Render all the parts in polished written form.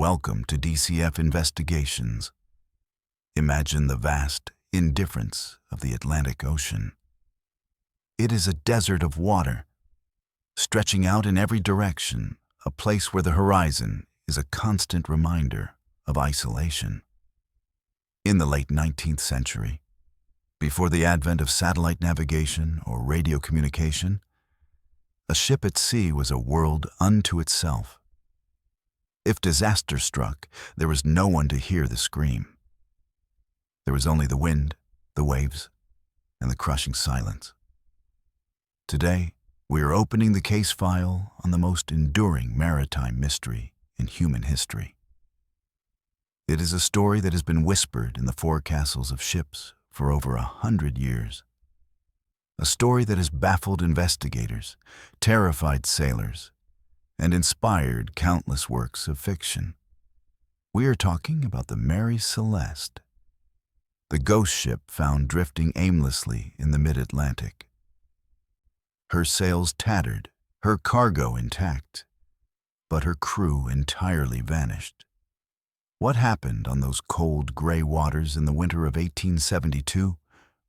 welcome to DCF Investigations. Imagine the vast indifference of the Atlantic Ocean. It is a desert of water, stretching out in every direction, a place where the horizon is a constant reminder of isolation. In the late 19th century, before the advent of satellite navigation or radio communication, a ship at sea was a world unto itself. If disaster struck, there was no one to hear the scream. There was only the wind, the waves, and the crushing silence. Today, we are opening the case file on the most enduring maritime mystery in human history. It is a story that has been whispered in the forecastles of ships for over 100 years. A story that has baffled investigators, terrified sailors, and inspired countless works of fiction. We are talking about the Mary Celeste, the ghost ship found drifting aimlessly in the mid-Atlantic. Her sails tattered, her cargo intact, but her crew entirely vanished. What happened on those cold gray waters in the winter of 1872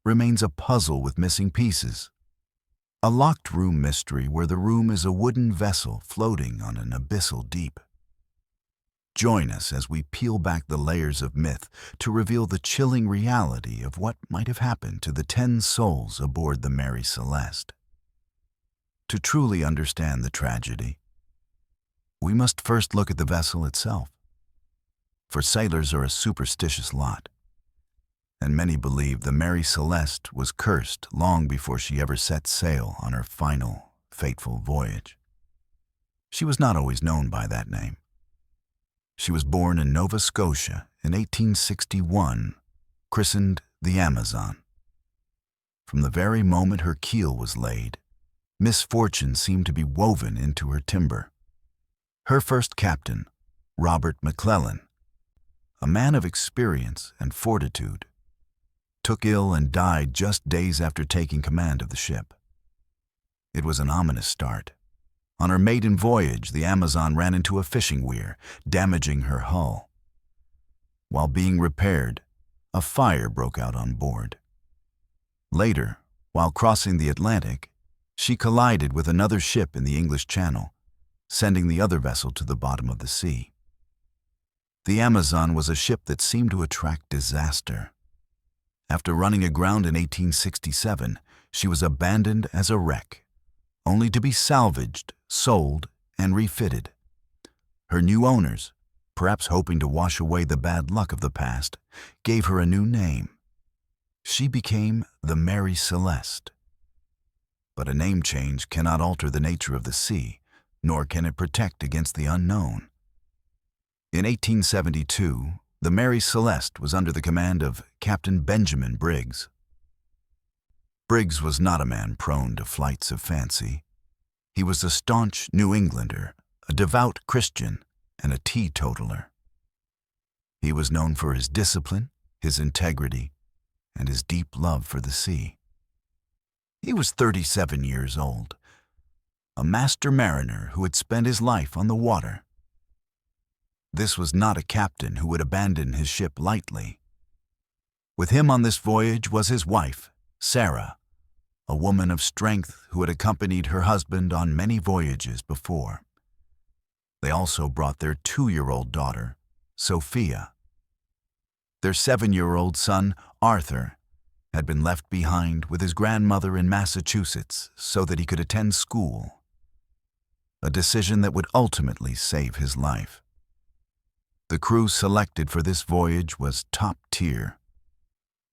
remains a puzzle with missing pieces. A locked room mystery where the room is a wooden vessel floating on an abyssal deep. Join us as we peel back the layers of myth to reveal the chilling reality of what might have happened to the 10 souls aboard the Mary Celeste. To truly understand the tragedy, we must first look at the vessel itself. For sailors are a superstitious lot, and many believe the Mary Celeste was cursed long before she ever set sail on her final, fateful voyage. She was not always known by that name. She was born in Nova Scotia in 1861, christened the Amazon. From the very moment her keel was laid, misfortune seemed to be woven into her timber. Her first captain, Robert McClellan, a man of experience and fortitude, took ill and died just days after taking command of the ship. It was an ominous start. On her maiden voyage, the Amazon ran into a fishing weir, damaging her hull. While being repaired, a fire broke out on board. Later, while crossing the Atlantic, she collided with another ship in the English Channel, sending the other vessel to the bottom of the sea. The Amazon was a ship that seemed to attract disaster. After running aground in 1867, she was abandoned as a wreck, only to be salvaged, sold, and refitted. Her new owners, perhaps hoping to wash away the bad luck of the past, gave her a new name. She became the Mary Celeste. But a name change cannot alter the nature of the sea, nor can it protect against the unknown. In 1872, the Mary Celeste was under the command of Captain Benjamin Briggs. Briggs was not a man prone to flights of fancy. He was a staunch New Englander, a devout Christian, and a teetotaler. He was known for his discipline, his integrity, and his deep love for the sea. He was 37 years old, a master mariner who had spent his life on the water. This was not a captain who would abandon his ship lightly. With him on this voyage was his wife, Sarah, a woman of strength who had accompanied her husband on many voyages before. They also brought their 2-year-old daughter, Sophia. Their 7-year-old son, Arthur, had been left behind with his grandmother in Massachusetts so that he could attend school, a decision that would ultimately save his life. The crew selected for this voyage was top tier.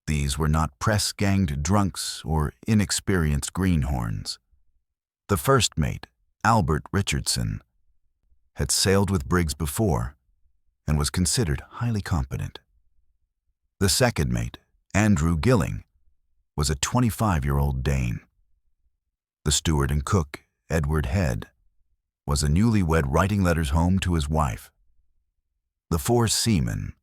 These were not press-ganged drunks or inexperienced greenhorns. The first mate, Albert Richardson, had sailed with Briggs before and was considered highly competent. The second mate, Andrew Gilling, was a 25-year-old Dane. The steward and cook, Edward Head, was a newlywed writing letters home to his wife. The 4 seamen,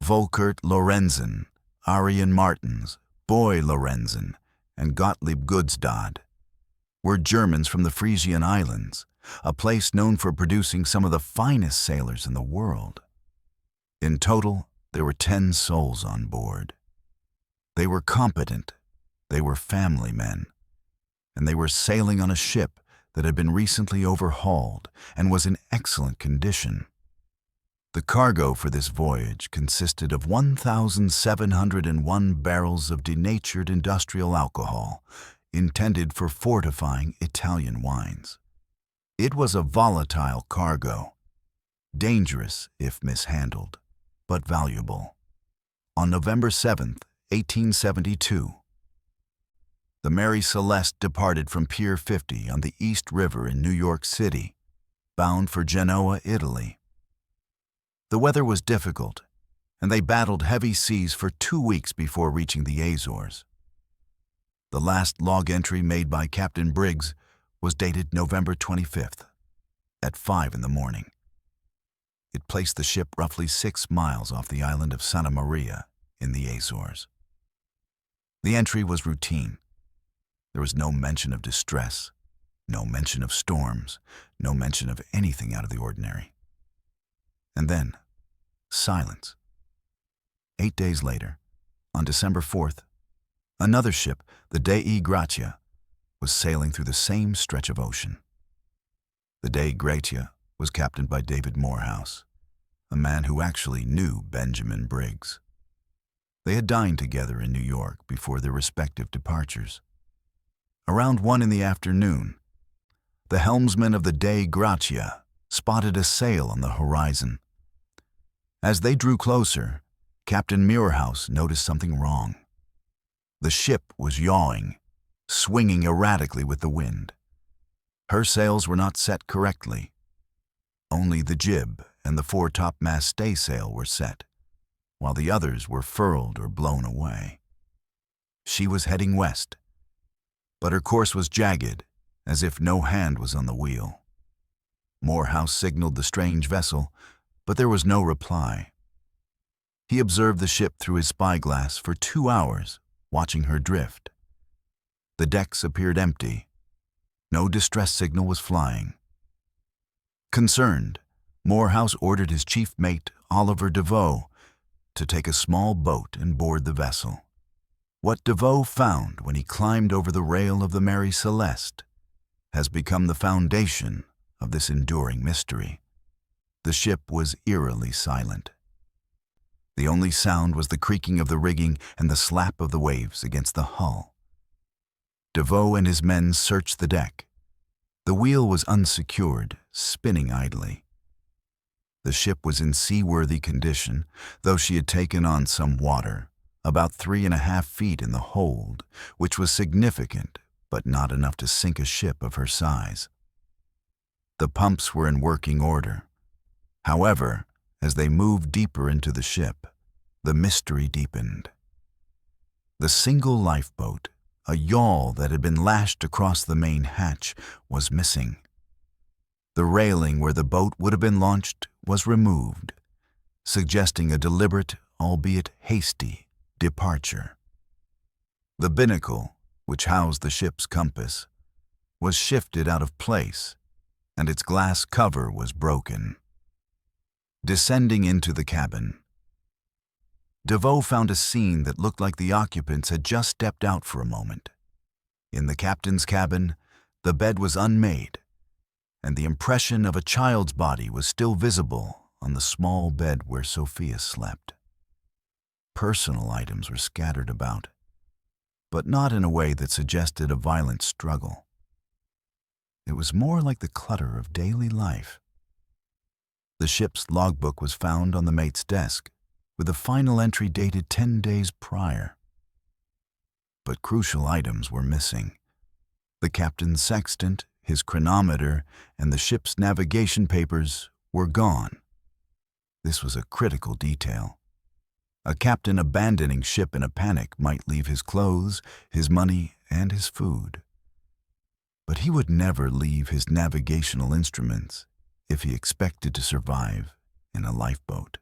Volkert Lorenzen, Arian Martens, Boy Lorenzen, and Gottlieb Gudstad, were Germans from the Frisian Islands, a place known for producing some of the finest sailors in the world. In total, there were 10 souls on board. They were competent, they were family men, and they were sailing on a ship that had been recently overhauled and was in excellent condition. The cargo for this voyage consisted of 1,701 barrels of denatured industrial alcohol, intended for fortifying Italian wines. It was a volatile cargo, dangerous if mishandled, but valuable. On November 7, 1872, the Mary Celeste departed from Pier 50 on the East River in New York City, bound for Genoa, Italy. The weather was difficult, and they battled heavy seas for 2 weeks before reaching the Azores. The last log entry made by Captain Briggs was dated November 25th, at 5 in the morning. It placed the ship roughly 6 miles off the island of Santa Maria in the Azores. The entry was routine. There was no mention of distress, no mention of storms, no mention of anything out of the ordinary. And then, silence. 8 days later, on December 4th, another ship, the Gratia, was sailing through the same stretch of ocean. The Gratia was captained by David Morehouse, a man who actually knew Benjamin Briggs. They had dined together in New York before their respective departures. Around 1 in the afternoon, the helmsman of the Gratia spotted a sail on the horizon. As they drew closer, Captain Morehouse noticed something wrong. The ship was yawing, swinging erratically with the wind. Her sails were not set correctly. Only the jib and the fore-topmast staysail were set, while the others were furled or blown away. She was heading west, but her course was jagged, as if no hand was on the wheel. Morehouse signaled the strange vessel, but there was no reply. He observed the ship through his spyglass for 2 hours, watching her drift. The decks appeared empty. No distress signal was flying. Concerned, Morehouse ordered his chief mate, Oliver Devoe, to take a small boat and board the vessel. What Devoe found when he climbed over the rail of the Mary Celeste has become the foundation of this enduring mystery. The ship was eerily silent. The only sound was the creaking of the rigging and the slap of the waves against the hull. Devoe and his men searched the deck. The wheel was unsecured, spinning idly. The ship was in seaworthy condition, though she had taken on some water, about 3.5 feet in the hold, which was significant, but not enough to sink a ship of her size. The pumps were in working order. However, as they moved deeper into the ship, the mystery deepened. The single lifeboat, a yawl that had been lashed across the main hatch, was missing. The railing where the boat would have been launched was removed, suggesting a deliberate, albeit hasty, departure. The binnacle, which housed the ship's compass, was shifted out of place, and its glass cover was broken. Descending into the cabin, Devoe found a scene that looked like the occupants had just stepped out for a moment. In the captain's cabin, the bed was unmade, and the impression of a child's body was still visible on the small bed where Sophia slept. Personal items were scattered about, but not in a way that suggested a violent struggle. It was more like the clutter of daily life. The ship's logbook was found on the mate's desk, with a final entry dated 10 days prior. But crucial items were missing. The captain's sextant, his chronometer, and the ship's navigation papers were gone. This was a critical detail. A captain abandoning ship in a panic might leave his clothes, his money, and his food. But he would never leave his navigational instruments if he expected to survive in a lifeboat.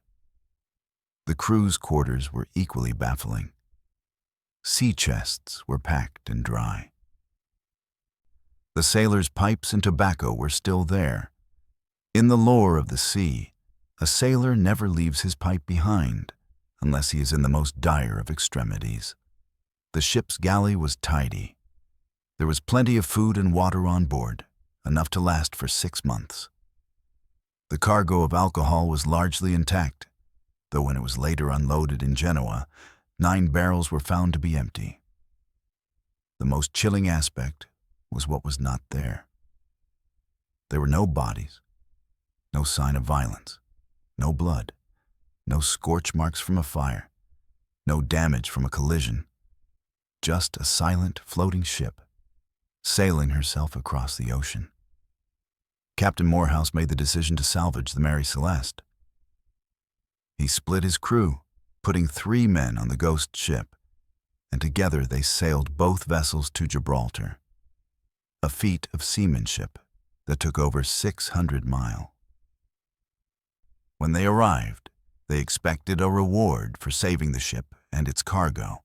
The crew's quarters were equally baffling. Sea chests were packed and dry. The sailors' pipes and tobacco were still there. In the lore of the sea, A sailor never leaves his pipe behind unless he is in the most dire of extremities. The ship's galley was tidy. There was plenty of food and water on board, enough to last for 6 months. The cargo of alcohol was largely intact, though when it was later unloaded in Genoa, 9 barrels were found to be empty. The most chilling aspect was what was not there. There were no bodies, no sign of violence, no blood, no scorch marks from a fire, no damage from a collision, just a silent, floating ship, sailing herself across the ocean. Captain Morehouse made the decision to salvage the Mary Celeste. He split his crew, putting 3 men on the ghost ship, and together they sailed both vessels to Gibraltar, a feat of seamanship that took over 600 miles. When they arrived, they expected a reward for saving the ship and its cargo.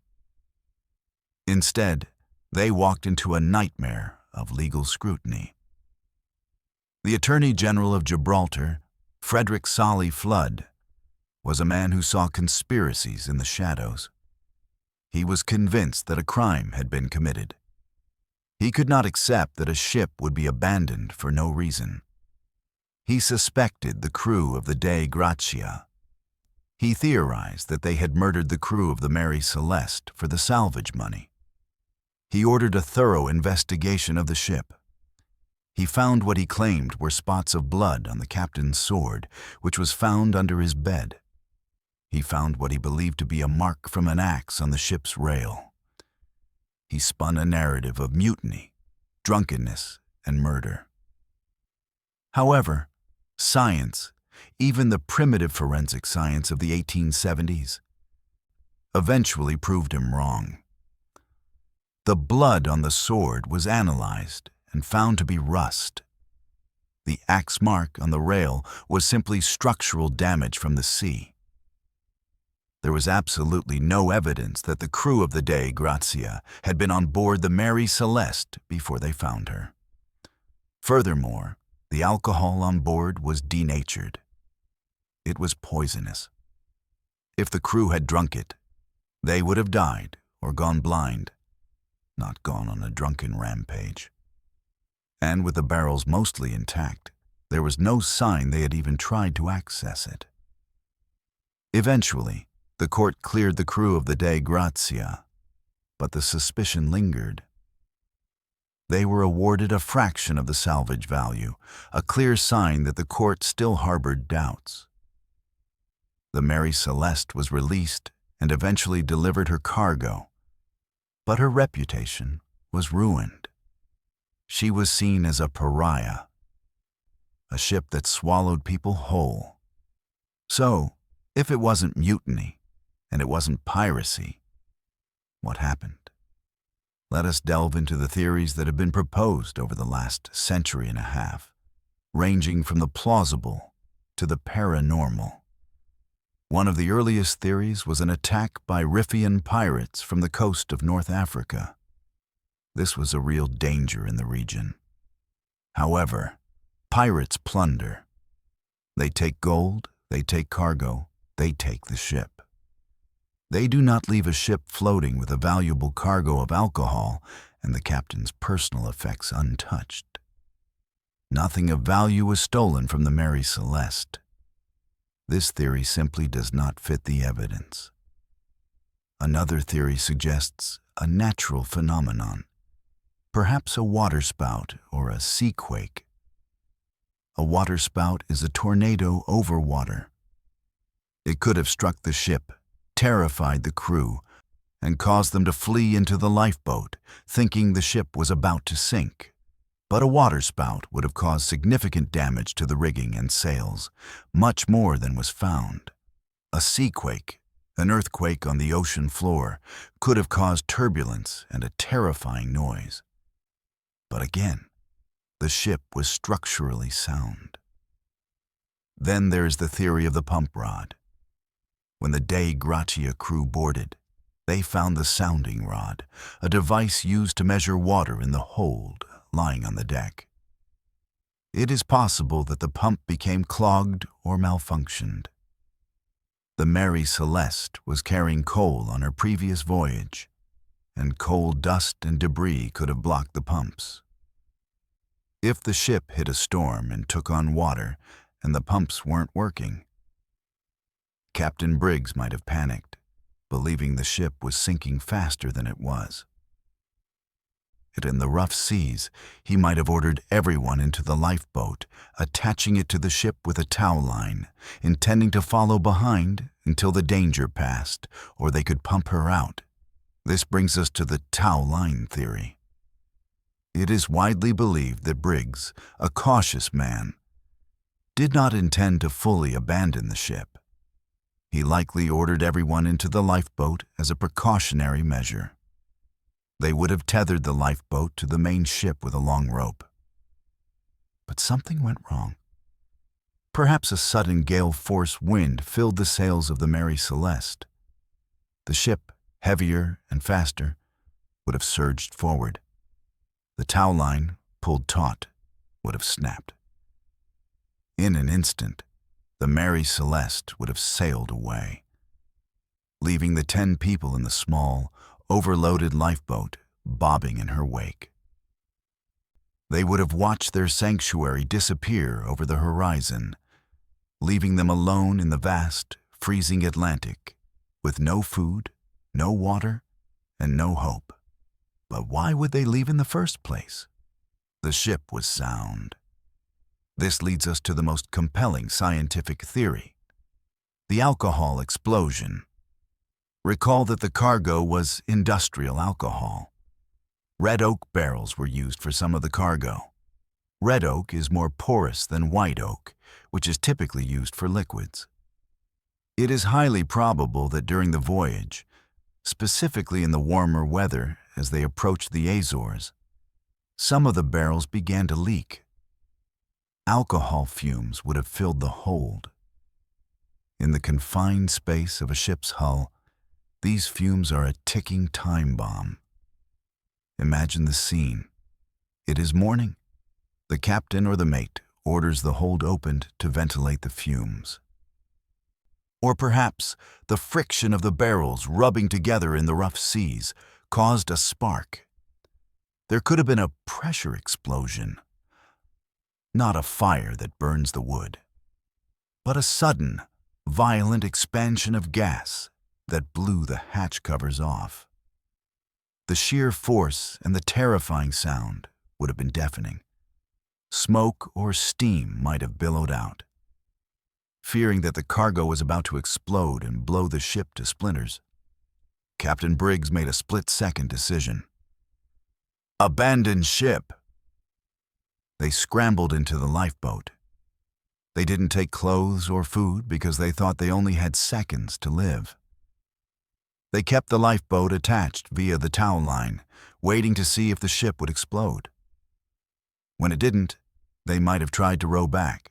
Instead, they walked into a nightmare of legal scrutiny. The Attorney General of Gibraltar, Frederick Solly Flood, was a man who saw conspiracies in the shadows. He was convinced that a crime had been committed. He could not accept that a ship would be abandoned for no reason. He suspected the crew of the Gratia. He theorized that they had murdered the crew of the Mary Celeste for the salvage money. He ordered a thorough investigation of the ship. He found what he claimed were spots of blood on the captain's sword, which was found under his bed. He found what he believed to be a mark from an axe on the ship's rail. He spun a narrative of mutiny, drunkenness, and murder. However, science, even the primitive forensic science of the 1870s, eventually proved him wrong. The blood on the sword was analyzed and found to be rust. The axe mark on the rail was simply structural damage from the sea. There was absolutely no evidence that the crew of the Gratia had been on board the Mary Celeste before they found her. Furthermore, the alcohol on board was denatured. It was poisonous. If the crew had drunk it, they would have died or gone blind, not gone on a drunken rampage. And with the barrels mostly intact, there was no sign they had even tried to access it. Eventually, the court cleared the crew of the Gratia, but the suspicion lingered. They were awarded a fraction of the salvage value, a clear sign that the court still harbored doubts. The Mary Celeste was released and eventually delivered her cargo, but her reputation was ruined. She was seen as a pariah, a ship that swallowed people whole. So, if it wasn't mutiny, and it wasn't piracy, what happened? Let us delve into the theories that have been proposed over the last century and a half, ranging from the plausible to the paranormal. One of the earliest theories was an attack by Riffian pirates from the coast of North Africa. This was a real danger in the region. However, pirates plunder. They take gold, they take cargo, they take the ship. They do not leave a ship floating with a valuable cargo of alcohol and the captain's personal effects untouched. Nothing of value was stolen from the Mary Celeste. This theory simply does not fit the evidence. Another theory suggests a natural phenomenon, perhaps a waterspout or a sea quake. A waterspout is a tornado over water. It could have struck the ship, terrified the crew, and caused them to flee into the lifeboat, thinking the ship was about to sink. But a waterspout would have caused significant damage to the rigging and sails, much more than was found. A seaquake, an earthquake on the ocean floor, could have caused turbulence and a terrifying noise. But again, the ship was structurally sound. Then there's the theory of the pump rod. When the Gratia crew boarded, they found the sounding rod, a device used to measure water in the hold lying on the deck. It is possible that the pump became clogged or malfunctioned. The Mary Celeste was carrying coal on her previous voyage, and coal dust and debris could have blocked the pumps. If the ship hit a storm and took on water and the pumps weren't working, Captain Briggs might have panicked, believing the ship was sinking faster than it was. Yet in the rough seas, he might have ordered everyone into the lifeboat, attaching it to the ship with a towline, intending to follow behind until the danger passed or they could pump her out. This brings us to the Towline Theory. It is widely believed that Briggs, a cautious man, did not intend to fully abandon the ship. He likely ordered everyone into the lifeboat as a precautionary measure. They would have tethered the lifeboat to the main ship with a long rope. But something went wrong. Perhaps a sudden gale-force wind filled the sails of the Mary Celeste. The ship, heavier and faster, would have surged forward. The towline, pulled taut, would have snapped. In an instant, the Mary Celeste would have sailed away, leaving the 10 people in the small, overloaded lifeboat bobbing in her wake. They would have watched their sanctuary disappear over the horizon, leaving them alone in the vast, freezing Atlantic, with no food, no water, and no hope. But why would they leave in the first place? The ship was sound. This leads us to the most compelling scientific theory: the alcohol explosion. Recall that the cargo was industrial alcohol. Red oak barrels were used for some of the cargo. Red oak is more porous than white oak, which is typically used for liquids. It is highly probable that during the voyage, specifically in the warmer weather as they approached the Azores, some of the barrels began to leak. Alcohol fumes would have filled the hold. In the confined space of a ship's hull, these fumes are a ticking time bomb. Imagine the scene. It is morning. The captain or the mate orders the hold opened to ventilate the fumes. Or perhaps the friction of the barrels rubbing together in the rough seas caused a spark. There could have been a pressure explosion. Not a fire that burns the wood, but a sudden, violent expansion of gas that blew the hatch covers off. The sheer force and the terrifying sound would have been deafening. Smoke or steam might have billowed out. Fearing that the cargo was about to explode and blow the ship to splinters, Captain Briggs made a split-second decision. Abandon ship! They scrambled into the lifeboat. They didn't take clothes or food because they thought they only had seconds to live. They kept the lifeboat attached via the towline, waiting to see if the ship would explode. When it didn't, they might have tried to row back.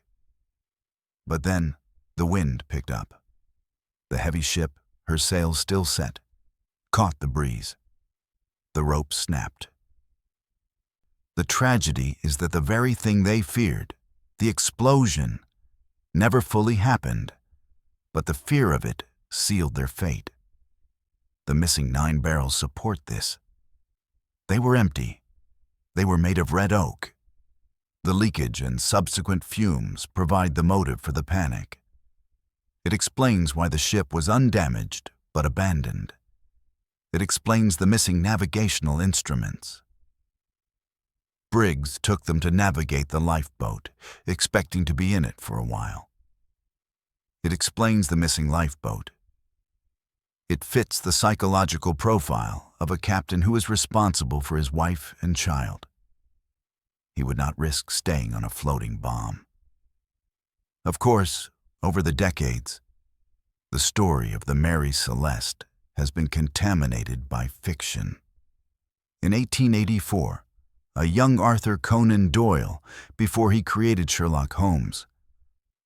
But then, the wind picked up. The heavy ship, her sails still set, caught the breeze. The rope snapped. The tragedy is that the very thing they feared, the explosion, never fully happened, but the fear of it sealed their fate. The missing 9 barrels support this. They were empty. They were made of red oak. The leakage and subsequent fumes provide the motive for the panic. It explains why the ship was undamaged but abandoned. It explains the missing navigational instruments. Briggs took them to navigate the lifeboat, expecting to be in it for a while. It explains the missing lifeboat. It fits the psychological profile of a captain who is responsible for his wife and child. He would not risk staying on a floating bomb. Of course, over the decades, the story of the Mary Celeste has been contaminated by fiction. In 1884, a young Arthur Conan Doyle, before he created Sherlock Holmes,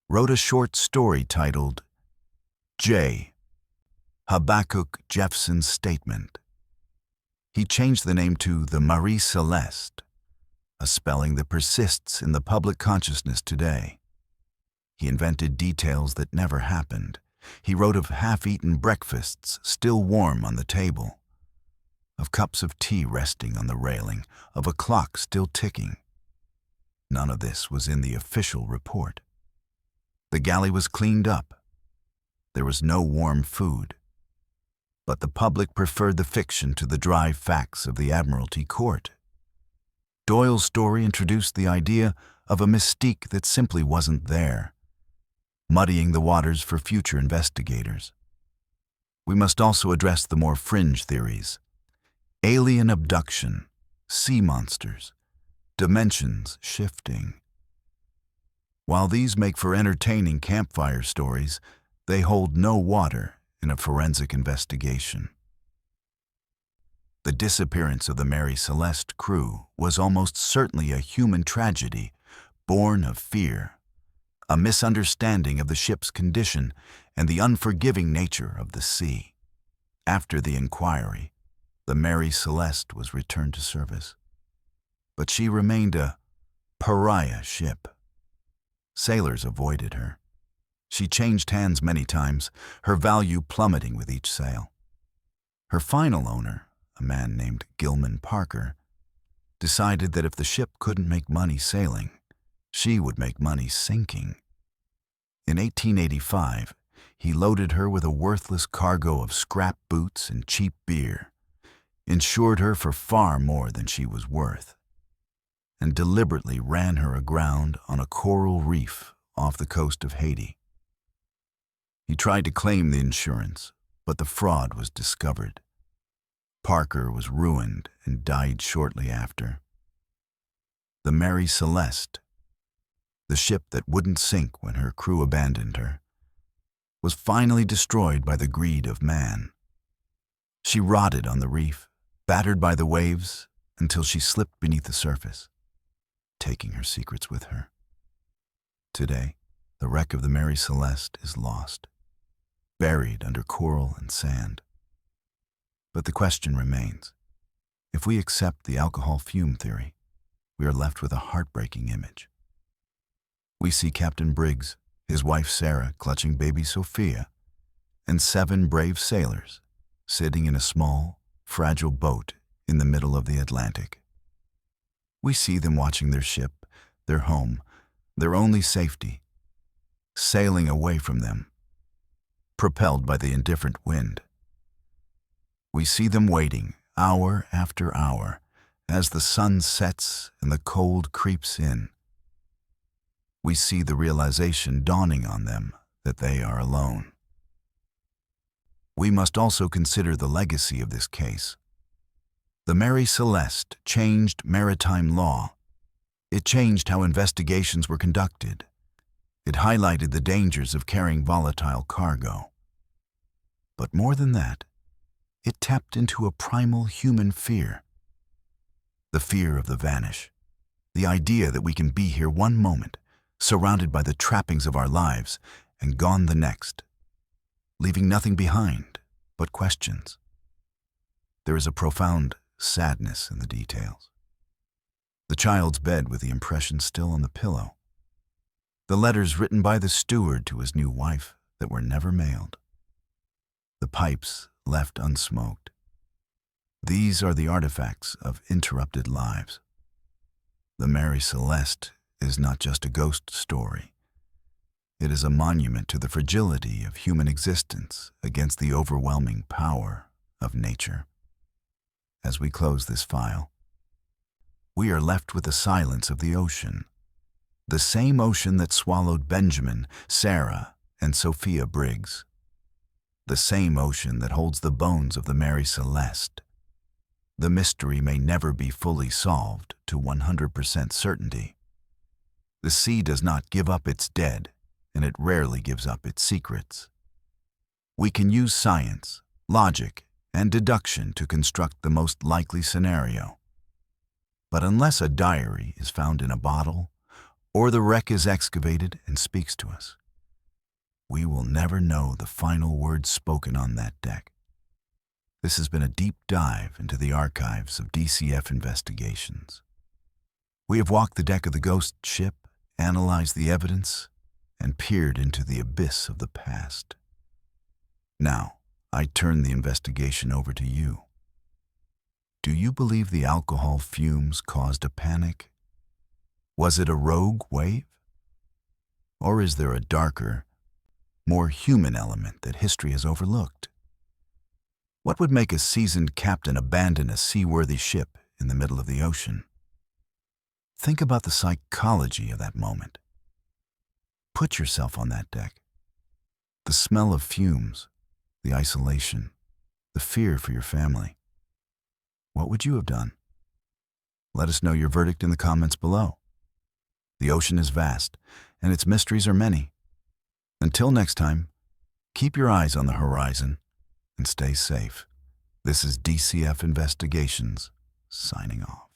wrote a short story titled J. Habakkuk Jephson's Statement. He changed the name to the Mary Celeste, a spelling that persists in the public consciousness today. He invented details that never happened. He wrote of half-eaten breakfasts still warm on the table, of cups of tea resting on the railing, of a clock still ticking. None of this was in the official report. The galley was cleaned up. There was no warm food. But the public preferred the fiction to the dry facts of the Admiralty Court. Doyle's story introduced the idea of a mystique that simply wasn't there, muddying the waters for future investigators. We must also address the more fringe theories: alien abduction, sea monsters, dimensions shifting. While these make for entertaining campfire stories, they hold no water in a forensic investigation. The disappearance of the Mary Celeste crew was almost certainly a human tragedy, born of fear, a misunderstanding of the ship's condition and the unforgiving nature of the sea. After the inquiry, the Mary Celeste was returned to service. But she remained a pariah ship. Sailors avoided her. She changed hands many times, her value plummeting with each sail. Her final owner, a man named Gilman Parker, decided that if the ship couldn't make money sailing, she would make money sinking. In 1885, he loaded her with a worthless cargo of scrap boots and cheap beer, insured her for far more than she was worth, and deliberately ran her aground on a coral reef off the coast of Haiti. He tried to claim the insurance, but the fraud was discovered. Parker was ruined and died shortly after. The Mary Celeste, the ship that wouldn't sink when her crew abandoned her, was finally destroyed by the greed of man. She rotted on the reef, battered by the waves, until she slipped beneath the surface, taking her secrets with her. Today, the wreck of the Mary Celeste is lost, buried under coral and sand. But the question remains: if we accept the alcohol fume theory, we are left with a heartbreaking image. We see Captain Briggs, his wife Sarah clutching baby Sophia, and 7 brave sailors sitting in a small, fragile boat in the middle of the Atlantic. We see them watching their ship, their home, their only safety, sailing away from them, propelled by the indifferent wind. We see them waiting, hour after hour, as the sun sets and the cold creeps in. We see the realization dawning on them that they are alone. We must also consider the legacy of this case. The Mary Celeste changed maritime law. It changed how investigations were conducted. It highlighted the dangers of carrying volatile cargo. But more than that, it tapped into a primal human fear. The fear of the vanish. The idea that we can be here one moment, surrounded by the trappings of our lives, and gone the next, leaving nothing behind but questions. There is a profound sadness in the details. The child's bed with the impression still on the pillow. The letters written by the steward to his new wife that were never mailed. The pipes left unsmoked. These are the artifacts of interrupted lives. The Mary Celeste is not just a ghost story. It is a monument to the fragility of human existence against the overwhelming power of nature. As we close this file, we are left with the silence of the ocean, the same ocean that swallowed Benjamin, Sarah, and Sophia Briggs, the same ocean that holds the bones of the Mary Celeste. The mystery may never be fully solved to 100% certainty. The sea does not give up its dead, and it rarely gives up its secrets. We can use science, logic, and deduction to construct the most likely scenario. But unless a diary is found in a bottle, or the wreck is excavated and speaks to us, we will never know the final words spoken on that deck. This has been a deep dive into the archives of DCF Investigations. We have walked the deck of the ghost ship, analyzed the evidence, and peered into the abyss of the past. Now, I turn the investigation over to you. Do you believe the alcohol fumes caused a panic? Was it a rogue wave? Or is there a darker, more human element that history has overlooked? What would make a seasoned captain abandon a seaworthy ship in the middle of the ocean? Think about the psychology of that moment. Put yourself on that deck. The smell of fumes, the isolation, the fear for your family. What would you have done? Let us know your verdict in the comments below. The ocean is vast, and its mysteries are many. Until next time, keep your eyes on the horizon and stay safe. This is DCF Investigations, signing off.